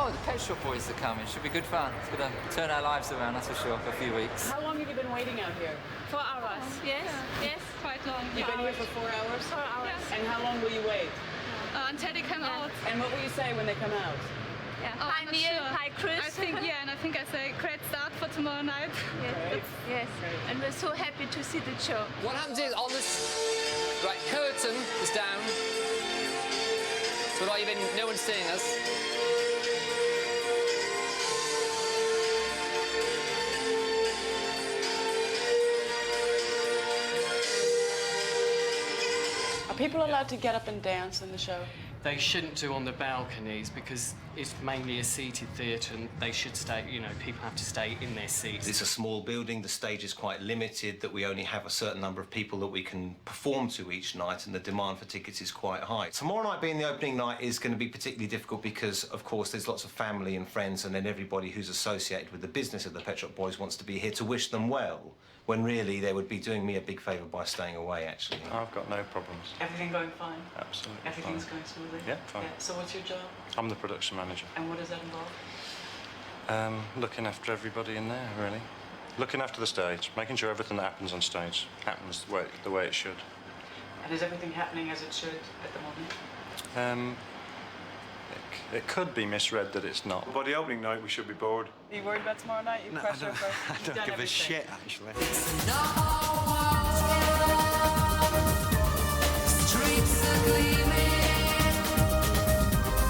Oh, the Pet Shop Boys are coming. Should be good fun. It's going to turn our lives around, that's for sure, for a few weeks. How long have you been waiting out here? 4 hours. Yes, yes, quite long. You've been here for 4 hours? 4 hours. Yes. And how long will you wait? Until they come out. And what will you say when they come out? Yeah. Hi Neil, hi Chris. I think, yeah, and I think I say great start for tomorrow night. Yes, yes. And we're so happy to see the show. What happens is, on this... Right, curtain is down. So no one's seeing us. Are people allowed to get up and dance in the show? They shouldn't do on the balconies because it's mainly a seated theatre and they should stay, you know, people have to stay in their seats. It's a small building, the stage is quite limited, that we only have a certain number of people that we can perform to each night, and the demand for tickets is quite high. Tomorrow night being the opening night is going to be particularly difficult because, of course, there's lots of family and friends, and then everybody who's associated with the business of the Pet Shop Boys wants to be here to wish them well, when really they would be doing me a big favour by staying away, actually. I've got no problems. Everything going fine? Absolutely Everything's fine. going smoothly? Yeah, fine. Yeah. So what's your job? I'm the production manager. And what does that involve? Looking after everybody in there, really. Looking after the stage, making sure everything that happens on stage happens the way it should. And is everything happening as it should at the moment? It could be misread that it's not. By the opening night, we should be bored. Are you worried about tomorrow night? You pressure I don't give a shit, actually. Streets are gleaming.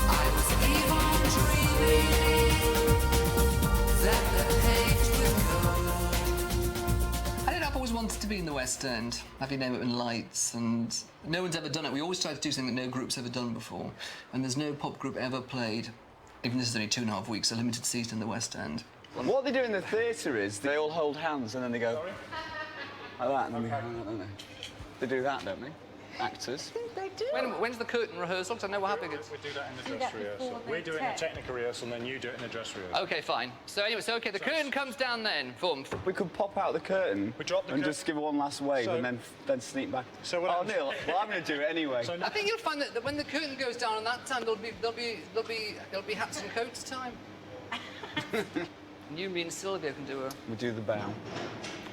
I was even dreaming that the page would go. I don't know, I've always wanted to be in the West End, having name it in lights, and no one's ever done it. We always try to do something that no group's ever done before, and there's no pop group ever played, even this is only 2.5 weeks, a limited season in the West End. What they do in the theatre is they all hold hands and then they go like that, and then they go like that, don't they? They do that, don't they? Actors. They do. When's the curtain rehearsal? 'Cause I know what happens. We do that in the dress rehearsal. We do it in the technical rehearsal, and then you do it in the dress rehearsal. OK, fine. So anyway, okay, the curtain comes down then. We could pop out the curtain and just give one last wave and then sneak back. So what happens? Neil, well, I'm going to do it anyway. I think you'll find that when the curtain goes down, on that time there'll be hats and coats time. You, me, and Sylvia can do We do the bow.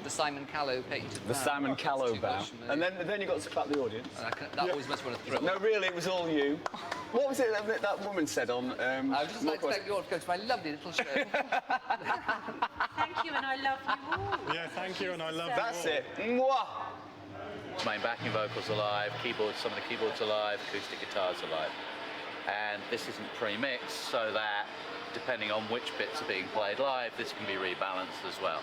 the Simon Callow painted. The Simon Callow bow. And then you got to clap the audience. That always must want to throw. No, really, it was all you. What was it that woman said on... I would just like to thank you all for going to my lovely little show. Thank you, and I love you all. Yeah, thank you, and I love That's you all. it. Mwah! Main backing vocals are live, keyboards, some of the keyboards are live, acoustic guitars are live. And this isn't pre-mixed, so that depending on which bits are being played live, this can be rebalanced as well.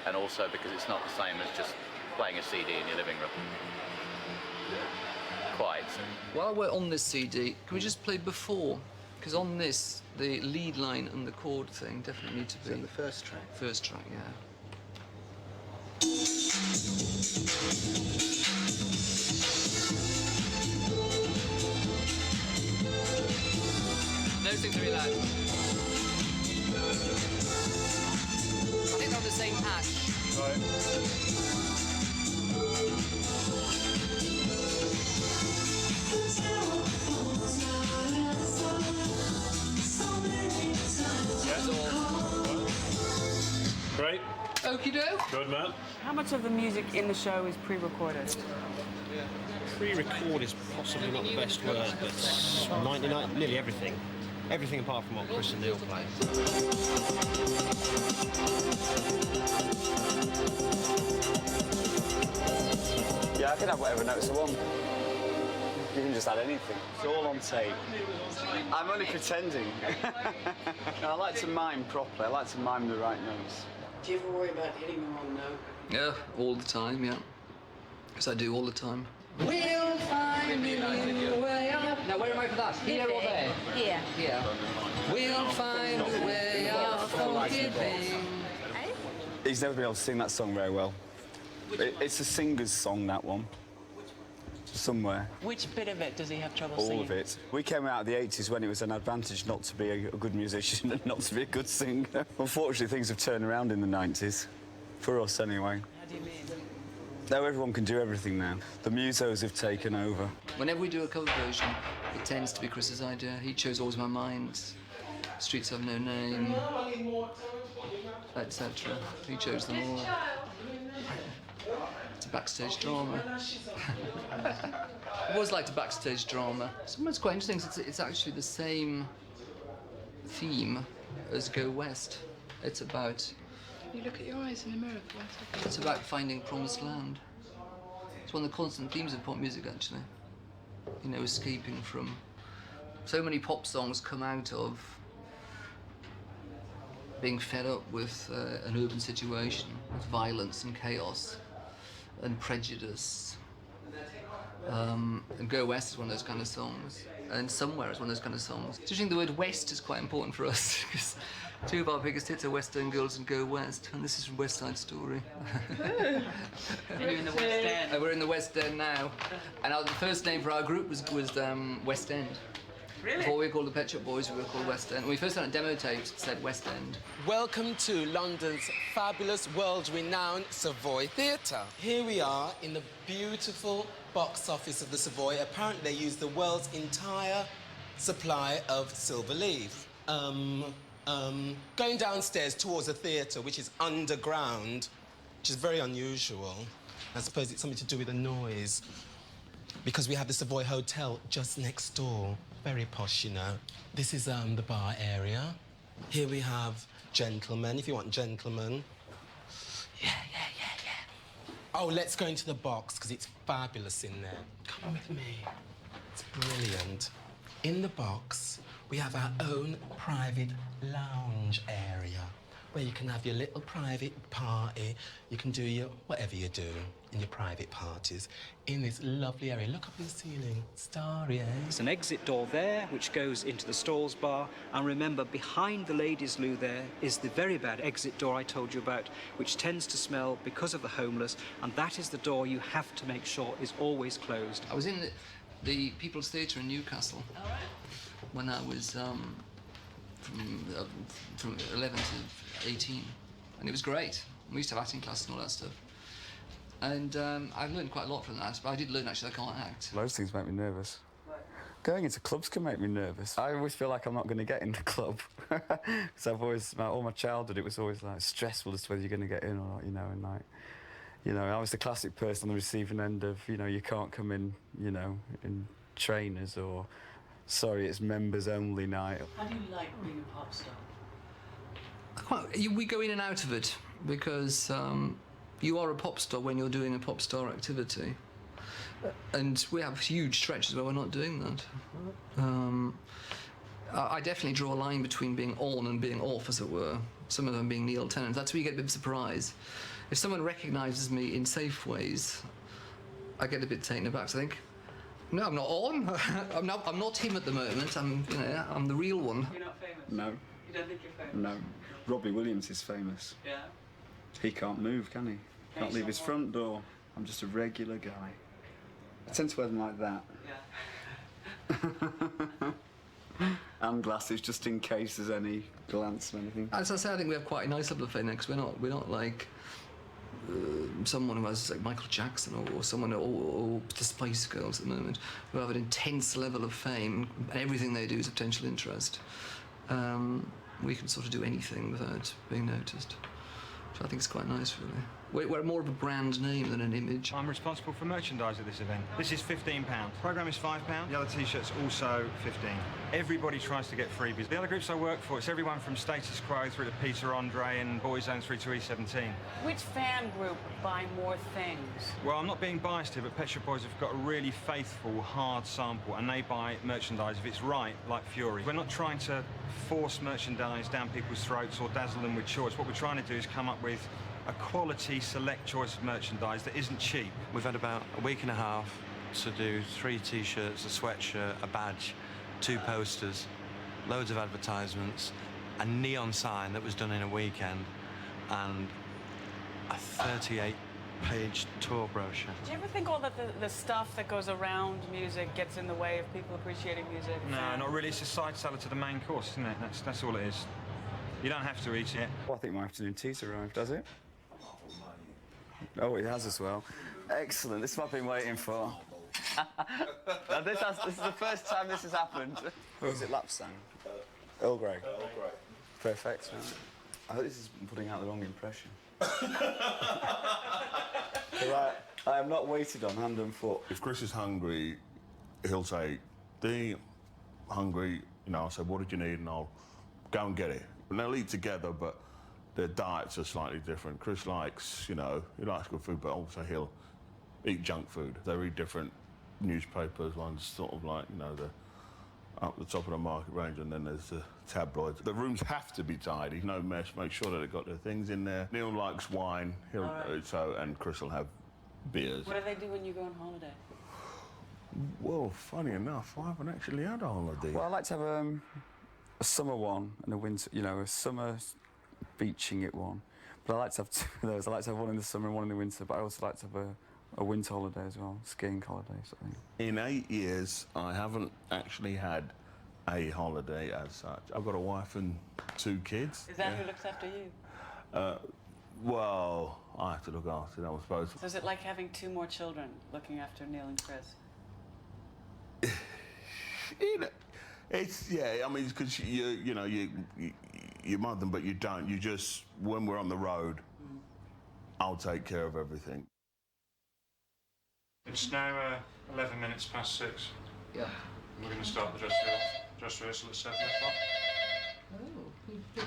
And also because it's not the same as just playing a CD in your living room. Quite. While we're on this CD, can we just play before? Because on this, the lead line and the chord thing definitely need to be... the first track? First track, yeah. Those things are really loud. I think they're on the same patch. Great. Okie doke. Good, man. How much of the music in the show is pre-recorded? Pre-record is possibly not the best word, but 99, nearly everything. Everything apart from what Chris and Neil play. Yeah, I can have whatever notes I want. You can just add anything. It's all on tape. I'm only pretending. No, I like to mime properly. I like to mime the right notes. Do you ever worry about hitting the wrong note? Yeah, all the time, yeah. Because I do all the time. We'll find a way up. Now, where am I for that? Here or there? Here. Here. We'll find a way of forgiving. He's never been able to sing that song very well. It's a singer's song, that one. Somewhere. Which bit of it does he have trouble singing? All of it. We came out of the 80s when it was an advantage not to be a good musician and not to be a good singer. Unfortunately, things have turned around in the 90s. For us, anyway. How do you mean? Now everyone can do everything now. The musos have taken over. Whenever we do a cover version, it tends to be Chris's idea. He chose Always My Mind. Streets Have No Name, etc. He chose them all. It's a backstage drama. I've always liked a backstage drama. Sometimes quite interesting. It's actually the same theme as Go West. It's about. You look at your eyes in the mirror for 1 second. It's about finding promised land. It's one of the constant themes of pop music, actually. You know, escaping from. So many pop songs come out of being fed up with an urban situation, with violence and chaos and prejudice. And Go West is one of those kind of songs. And Somewhere is one of those kind of songs. So I think the word West is quite important for us, because two of our biggest hits are West End Girls and Go West, and this is from West Side Story. You're in the West End. We're in the West End now. And the first name for our group was West End. Really? Before we were called the Pet Shop Boys, we were called West End. When we first had a demo tape, it said West End. Welcome to London's fabulous, world-renowned Savoy Theatre. Here we are in the beautiful box office of the Savoy. Apparently they use the world's entire supply of silver leaf. Going downstairs towards the theatre, which is underground, which is very unusual. I suppose it's something to do with the noise, because we have the Savoy Hotel just next door. Very posh, you know. This is the bar area. Here we have gentlemen, if you want gentlemen. Yeah. Oh, let's go into the box, because it's fabulous in there. Come with me. It's brilliant. In the box, we have our own private lounge area, where you can have your little private party. You can do your whatever you do in your private parties in this lovely area. Look up in the ceiling, starry, eh? There's an exit door there which goes into the stalls bar, and remember, behind the ladies' loo there is the very bad exit door I told you about, which tends to smell because of the homeless, and that is the door you have to make sure is always closed. I was in the People's Theatre in Newcastle when I was from 11 to 18, and it was great. We used to have acting classes and all that stuff. And I've learned quite a lot from that, but I did learn, actually, I can't act. Loads of things make me nervous. Going into clubs can make me nervous. I always feel like I'm not going to get in the club. Because I've always, all my childhood, it was always like stressful as to whether you're going to get in or not, you know, and like, you know, I was the classic person on the receiving end of, you know, you can't come in, you know, in trainers or, sorry, it's members only night. How do you like being a pop star? We go in and out of it, because you are a pop star when you're doing a pop star activity. And we have huge stretches where we're not doing that. I definitely draw a line between being on and being off, as it were. Some of them being Neil Tennant. That's where you get a bit of surprise. If someone recognises me in safe ways, I get a bit taken aback. So I think, no, I'm not on. I'm not him at the moment. I'm the real one. You're not famous? No. You don't think you're famous? No. Robbie Williams is famous. Yeah? He can't move, can he? Can't leave his front door. I'm just a regular guy. I tend to wear them like that. Yeah. And glasses, just in case there's any glance or anything. As I say, I think we have quite a nice level of fame, because we're not like someone who has like Michael Jackson or someone or the Spice Girls at the moment, who have an intense level of fame, and everything they do is of potential interest. We can sort of do anything without being noticed. So I think it's quite nice, really. We're more of a brand name than an image. I'm responsible for merchandise at this event. This is £15. Programme is £5. The other T-shirts also 15. Everybody tries to get freebies. The other groups I work for, it's everyone from Status Quo through to Peter Andre and Boyzone through to E17. Which fan group would buy more things? Well, I'm not being biased here, but Pet Shop Boys have got a really faithful, hard sample, and they buy merchandise if it's right, like Fury. We're not trying to force merchandise down people's throats or dazzle them with choice. What we're trying to do is come up with a quality, select choice of merchandise that isn't cheap. We've had about a week and a half to do 3 T-shirts, a sweatshirt, a badge, 2 posters, loads of advertisements, a neon sign that was done in a weekend, and a 38-page tour brochure. Do you ever think all that the stuff that goes around music gets in the way of people appreciating music? No, not really. It's a side salad to the main course, isn't it? That's all it is. You don't have to eat it. Well, I think my afternoon tea's arrived, does it? Oh, it has as well. Excellent. This is what I've been waiting for. Now, this is the first time this has happened. Or is it Lapsang? Earl Grey. Perfect. I hope this is putting out the wrong impression. I am not weighted on hand and foot. If Chris is hungry, he'll say, "Dee, hungry," you know, I'll say, "What did you need?" and I'll go and get it. And they'll eat together, but their diets are slightly different. Chris likes, you know, he likes good food, but also he'll eat junk food. They read different newspapers. One's sort of like, you know, the up the top of the market range, and then there's the tabloids. The rooms have to be tidy, no mess, make sure that they've got their things in there. Neil likes wine, and Chris will have beers. What do they do when you go on holiday? Well, funny enough, I haven't actually had a holiday. Well, I like to have a summer one and a winter, you know, a summer beaching it one. But I like to have two of those. I like to have one in the summer and one in the winter, but I also like to have a winter holiday as well, skiing holiday sort of thing. In 8 years, I haven't actually had a holiday as such. I've got a wife and 2 kids. Is that who looks after you? Well, I have to look after them, I suppose. So is it like having 2 more children, looking after Neil and Chris? It's, yeah, I mean, because you know, you mother them, but you don't. You just, when we're on the road, I'll take care of everything. It's now 11 minutes past 6. Yeah. We're going to start the dress rehearsal at 7 o'clock. Oh.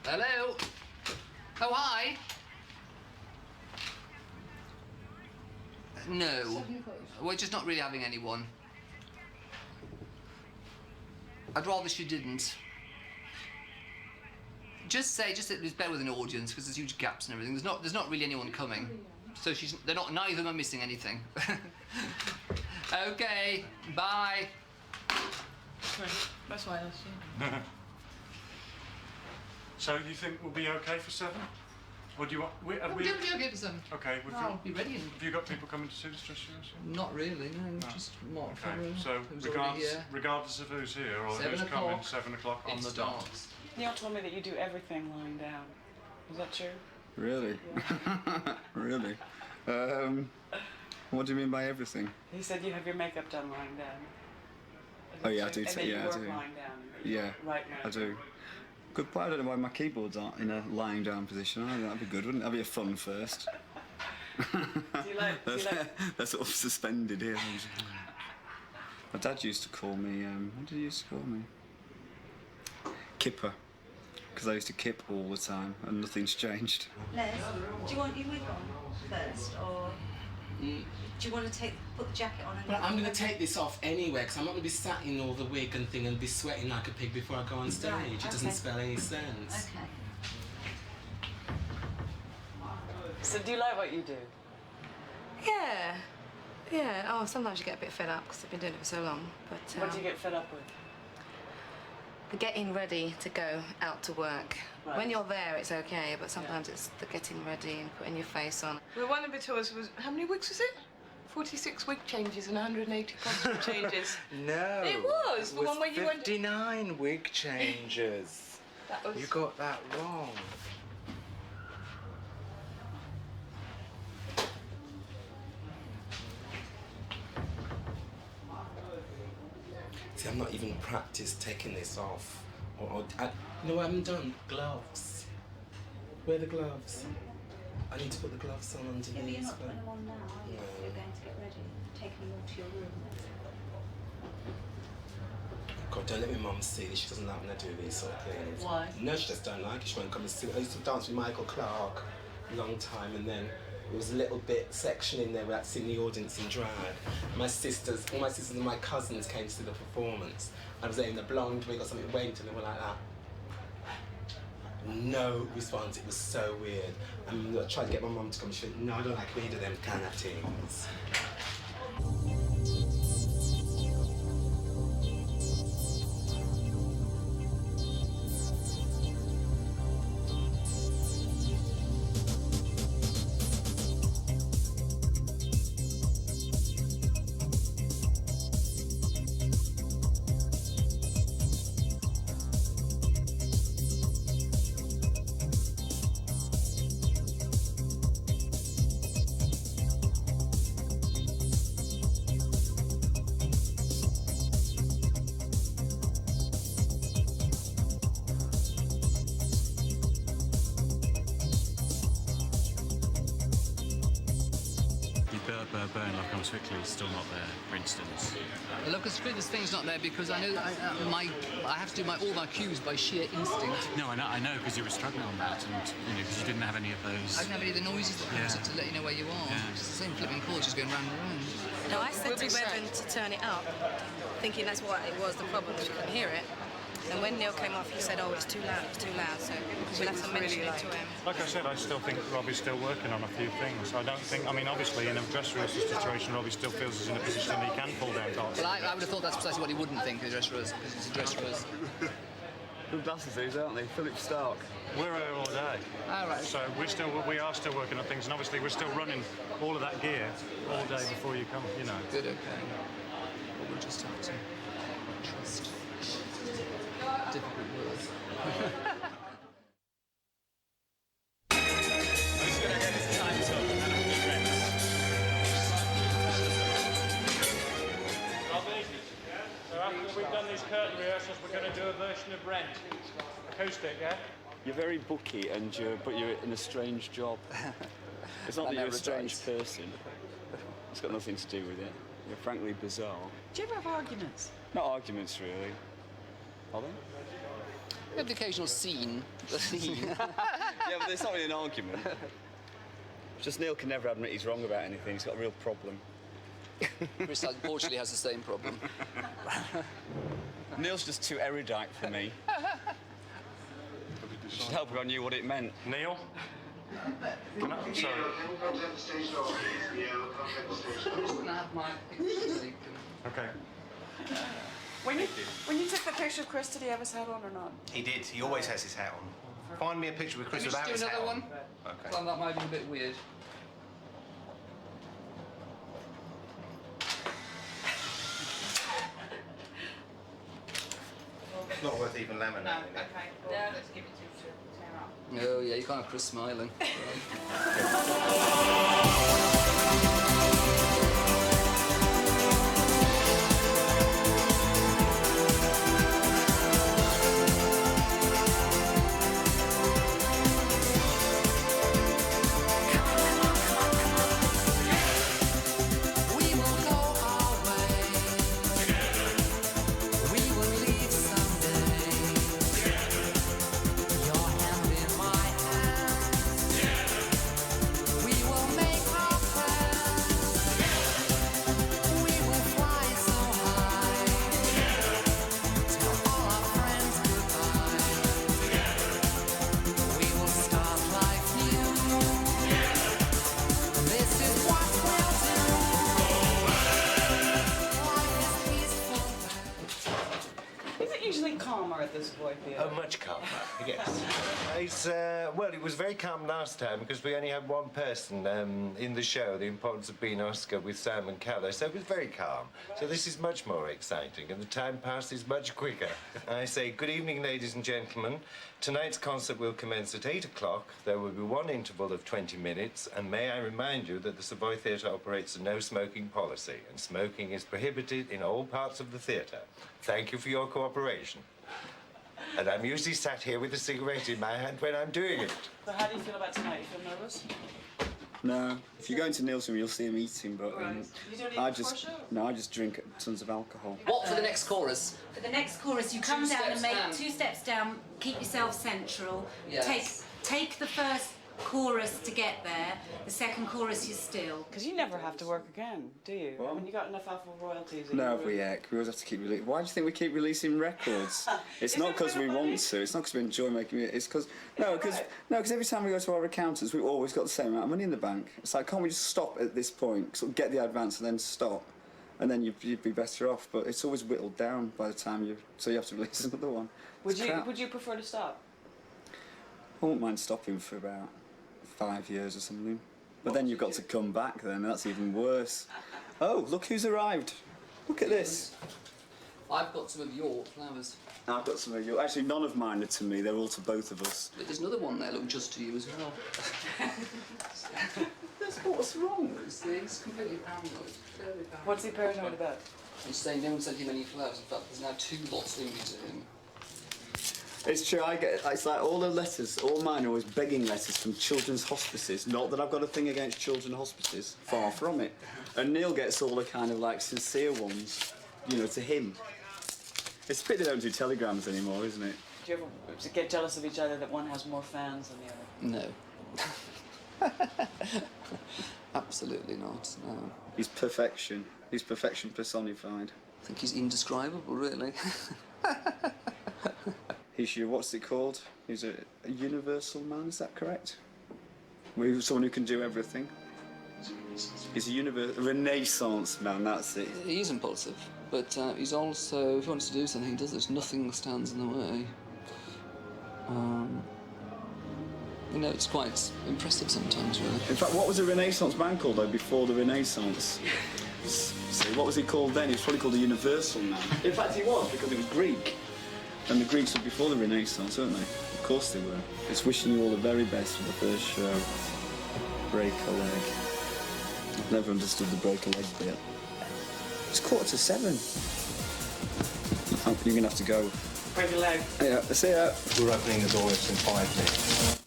Hello? Oh, hi. No. We're just not really having anyone. I'd rather she didn't. Just say that it's better with an audience because there's huge gaps and everything. There's not really anyone coming, so neither of them are missing anything. Okay, bye. That's why I asked you. So you think we'll be okay for 7? Or do you want? We'll be okay for 7. Okay, I'll be ready. Have you got people coming to see this dress rehearsal? Not really, no. Just Mark. Okay, so regardless of who's here or who's coming, 7 o'clock on the dot. Neil told me that you do everything lying down. Is that true? Really? Yeah. Really? What do you mean by everything? He said you have your makeup done lying down. Oh yeah, I do. And then Yeah, you work I do. lying down. Yeah, Right now. I do. Good point. I don't know why my keyboards aren't in a lying down position. That'd be good, wouldn't it? That'd be a fun first. They're sort of suspended here. My dad used to call me. What did he used to call me? Kipper. Because I used to kip all the time, and nothing's changed. Les, do you want your wig on first, or do you want to put the jacket on? But I'm going to take this off anyway, because I'm not going to be sat in all the wig and thing and be sweating like a pig before I go on stage. Right, It doesn't spell any sense. Okay. So do you like what you do? Yeah. Yeah. Oh, sometimes you get a bit fed up because I've been doing it for so long. But What do you get fed up with? the getting ready to go out to work. Right. When you're there, it's okay, but sometimes it's the getting ready and putting your face on. Well, one of the tours was, how many weeks was it? 46 wig changes and 180 costume changes. No. It was. The one where you went... 59 wig changes. That was... You got that wrong. See, I'm not even practiced taking this off. No, I haven't done gloves. Where are the gloves? I need to put the gloves on underneath. Yeah, but you're not putting them on now, are you? You're going to get ready, taking them all to your room. God, don't let my mum see this. She doesn't like when I do these sort of things. Why? No, she just don't like it. She won't come and see it. I used to dance with Michael Clark a long time, and then there was a little bit section in there where I'd seen the audience in drag. My sisters, all my sisters and my cousins came to see the performance. I was there in the blonde wig or something, went and they were like that. No response, it was so weird. I tried to get my mum to come, she went, no, I don't like either of them kind of things. is still not there, for instance? The locus fitness thing's not there because I know I have to do all my cues by sheer instinct. No, I know, because you were struggling on that, and because you didn't have any of those. I didn't have any of the noises that comes up to let you know where you are. Yeah. It's the same flipping chords just going round and round. No, I said to Bevan to turn it up, thinking that's what it was, the problem, she couldn't hear it. And when Neil came off, he said, oh, it's too loud, so we'll have to mention it to him. Like I said, I still think Robbie's still working on a few things. I don't think, obviously in a dress rehearsal situation, Robbie still feels he's in a position that he can pull down darts. Well, I would have thugh that's precisely what he wouldn't think in a dress rehearsal, because it's a dress rehearsal. Good glasses these, aren't they? Philip Stark. We're here all day. All right. So we are still working on things, and obviously we're still running all of that gear all day before you come, Good, okay. But we'll just have to trust. Difficult words. So after we've done these curtain rehearsals, we're going to do a version of Rent. Acoustic, yeah? You're very booky, but you're in a strange job. It's not that you're a strange person. It's got nothing to do with it. You're frankly bizarre. Do you ever have arguments? Not arguments, really. Are they? We have the occasional scene. Yeah, but it's not really an argument. It's just Neil can never admit he's wrong about anything. He's got a real problem. Chris unfortunately has the same problem. Neil's just too erudite for me. Should help if I knew what it meant. Neil? Sorry. Okay. When you took the picture of Chris, did he have his hat on or not? He did. He always has his hat on. Find me a picture with Chris without his hat on. One? Okay. Well, that might be a bit weird. It's not worth even laminating. No, okay. No, let's give it to tear up. Oh, yeah, you can't have Chris smiling. At the Savoy Theatre? Oh, much calmer, yes. Well, it was very calm last time because we only had one person in the show, The Importance of Being Oscar, with Simon Callow, so it was very calm. So this is much more exciting and the time passes much quicker. I say, good evening, ladies and gentlemen. Tonight's concert will commence at 8 o'clock. There will be one interval of 20 minutes, and may I remind you that the Savoy Theatre operates a no-smoking policy, and smoking is prohibited in all parts of the theatre. Thank you for your cooperation. And I'm usually sat here with a cigarette in my hand when I'm doing it. So how do you feel about tonight? You feel nervous? No. If you go into Neil's room, you'll see him eating, but You don't eat I before just show? no, I just drink tons of alcohol. What for the next chorus? For the next chorus, you come down and make 2 steps down, keep yourself central. Yes. Take the first chorus to get there. The second chorus, you're still. Because you never have to work again, do you? I mean, you got enough alpha royalties. No, we always have to keep releasing. Why do you think we keep releasing records? It's not because we want to. It's not because we enjoy making music. It's because because every time we go to our accountants, we've always got the same amount of money in the bank. It's like, can't we just stop at this point, sort of get the advance and then stop, and then you'd be better off. But it's always whittled down by the time so you have to release another one. Would you prefer to stop? I wouldn't mind stopping for about 5 years or something. But then you've got to come back then, that's even worse. Oh, look who's arrived. Look at this. I've got some of your flowers. I've got some of your... Actually, none of mine are to me, they're all to both of us. But there's another one there, look, just to you as well. What's wrong? It's completely paranoid. Very paranoid. What's he paranoid about? He's saying no one sent him any flowers. In fact, there's now 2 lots linked to him. It's true, it's like all the letters, all mine are always begging letters from children's hospices. Not that I've got a thing against children's hospices, far from it. And Neil gets all the kind of like sincere ones, you know, to him. It's a pity they don't do telegrams anymore, isn't it? Do you ever get jealous of each other that one has more fans than the other? No. Absolutely not, no. He's perfection. He's perfection personified. I think he's indescribable, really. He's your, what's it called? He's a universal man, is that correct? Someone who can do everything. He's a Renaissance man, that's it. He is impulsive, but he's also, if he wants to do something, he does it. Nothing stands in the way. You know, it's quite impressive sometimes, really. In fact, what was a Renaissance man called, though, before the Renaissance? See, what was he called then? He was probably called the Universal Man. In fact, he was, because it was Greek. And the Greeks were before the Renaissance, weren't they? Of course they were. Just wishing you all the very best for the first show. Break a leg. I've never understood the break a leg bit. It's 7:15. You're going to have to go. Break a leg. Yeah, see ya. We're opening the doors in 5 minutes.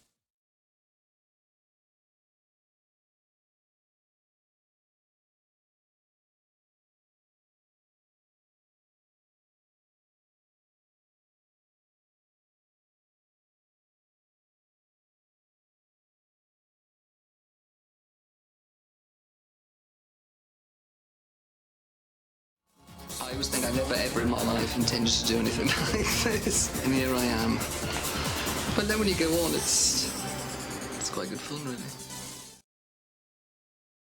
I always think I never ever in my life intended to do anything like this, and here I am. But then when you go on, it's quite good fun, really.